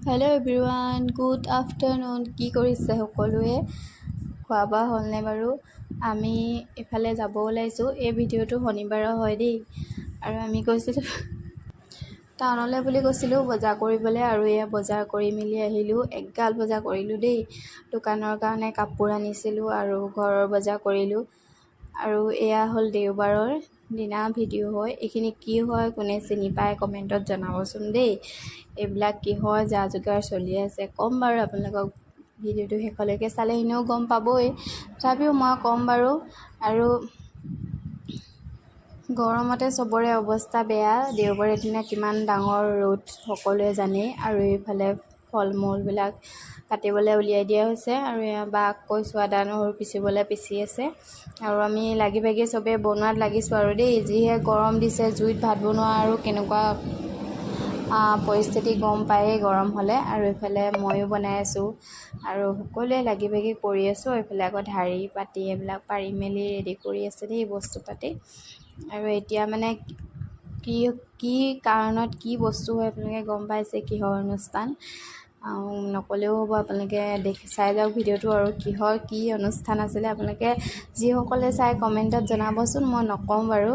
Hello' everyone, good afternoon. কি কৰিছে সকলোৱে? খোৱা বোৱা হ'লনে বাৰু? আমি এফালে যাব ওলাইছোঁ। এই ভিডিঅ'টো শনিবাৰৰ হয় দেই। আৰু আমি গৈছিলোঁ টাউনলৈ বুলি কৈছিলোঁ বজাৰ কৰিবলৈ, আৰু এয়া বজাৰ কৰি মেলি আহিলোঁ। এগাল বজাৰ কৰিলোঁ দেই। দোকানৰ কাৰণে কাপোৰ আনিছিলোঁ আৰু ঘৰৰ বজাৰ কৰিলোঁ। আৰু এয়া হ'ল দেওবাৰৰ দিনা ভিডিঅ' হয়। এইখিনি কি হয়, কোনে চিনি পায় কমেণ্টত জনাবচোন দেই। এইবিলাক কি হয়, যা যোগাৰ চলি আছে ক'ম বাৰু আপোনালোকক। ভিডিঅ'টো শেষলৈকে চালে এনেও গম পাবই, তথাপিও মই ক'ম বাৰু। আৰু গৰমতে চবৰে অৱস্থা বেয়া। দেওবাৰৰ দিনা কিমান ডাঙৰ ৰ'দ সকলোৱে জানেই। আৰু এইফালে ফল মূলবিলাক কাটিবলৈ উলিয়াই দিয়া হৈছে। আৰু এয়া বাক কৈছোঁ আদা নহৰু পিচিবলৈ পিচি আছে। আৰু আমি লাগি ভাগি চবেই বনোৱাত লাগিছোঁ আৰু দেই। যিহে গৰম দিছে, জুইত ভাত বনোৱা আৰু কেনেকুৱা পৰিস্থিতি গম পায়েই গৰম হ'লে। আৰু এইফালে ময়ো বনাই আছোঁ আৰু সকলোৱে লাগি ভাগি কৰি আছোঁ। এইফালে আকৌ ঢাৰি পাতি এইবিলাক পাৰি মেলি ৰেডি কৰি আছে দেই বস্তু পাতি। আৰু এতিয়া মানে কি কাৰণত কি বস্তু হয় আপোনালোকে গম পাইছে, কিহৰ অনুষ্ঠান। নক'লেও হ'ব, আপোনালোকে চাই যাওক ভিডিঅ'টো। আৰু কিহৰ কি অনুষ্ঠান আছিলে আপোনালোকে যিসকলে চাই কমেণ্টত জনাবচোন, মই নকওঁ বাৰু।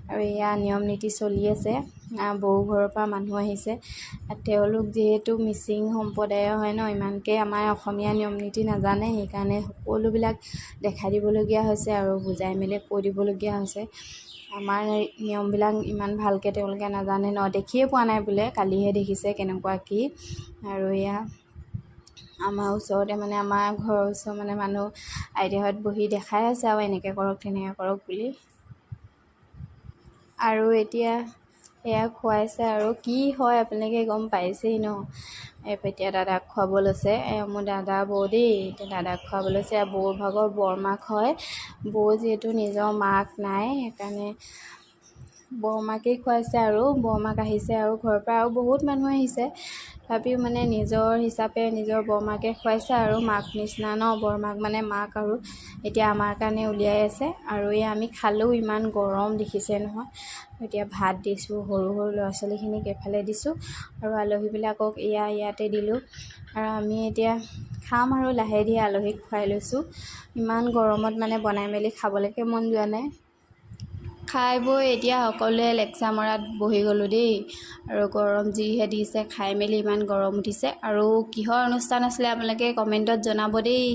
আৰু এয়া নিয়ম নীতি চলি আছে। বহু ঘৰৰ পৰা মানুহ আহিছে। তেওঁলোক যিহেতু মিচিং সম্প্ৰদায়ৰ হয় ন, ইমানকৈ আমাৰ অসমীয়া নিয়ম নীতি নাজানে। সেইকাৰণে সকলোবিলাক দেখাই দিবলগীয়া হৈছে আৰু বুজাই মেলি কৈ দিবলগীয়া হৈছে। আমাৰ নিয়মবিলাক ইমান ভালকৈ তেওঁলোকে নাজানে ন, দেখিয়ে পোৱা নাই বোলে, কালিহে দেখিছে কেনেকুৱা কি। আৰু এয়া আমাৰ ওচৰতে মানে আমাৰ ঘৰৰ ওচৰৰ মানে মানুহ আইতাহঁত বহি দেখাই আছে আৰু এনেকৈ কৰক তেনেকৈ কৰক বুলি। আৰু এতিয়া এয়া খুৱাইছে আৰু কি হয় আপোনালোকে গম পাইছেই ন। এতিয়া দাদাক খুৱাব লৈছে। মোৰ দাদা বৌ দেই, এতিয়া দাদাক খুৱাব লৈছে। বৌৰ ভাগৰ বৰমাক হয়। বৌ যিহেতু নিজৰ মাক নাই, সেইকাৰণে বৰমাকেই খুৱাইছে। আৰু বৰমাক আহিছে আৰু ঘৰৰ পৰা আৰু বহুত মানুহ আহিছে। তথাপিও মানে নিজৰ হিচাপে নিজৰ বৰমাকে খুৱাইছে। আৰু মাক নিচিনা ন, বৰমাক মানে মাক। আৰু এতিয়া আমাৰ কাৰণে উলিয়াই আছে। আৰু এয়া আমি খালেও ইমান গৰম দেখিছে নহয়। এতিয়া ভাত দিছোঁ, সৰু সৰু ল'ৰা ছোৱালীখিনিক এফালে দিছোঁ আৰু আলহীবিলাকক ইয়াতে দিলোঁ। আৰু আমি এতিয়া খাম আৰু লাহে ধীৰে আলহীক খুৱাই লৈছোঁ। ইমান গৰমত মানে বনাই মেলি খাবলৈকে মন যোৱা নাই। খাই বৈ এতিয়া সকলোৱে লেকচাৰ মৰাত বহি গ'লোঁ দেই। আৰু গৰম যিহে দিছে, খাই মেলি ইমান গৰম উঠিছে। আৰু কিহৰ অনুষ্ঠান আছিলে আপোনালোকে কমেণ্টত জনাব দেই।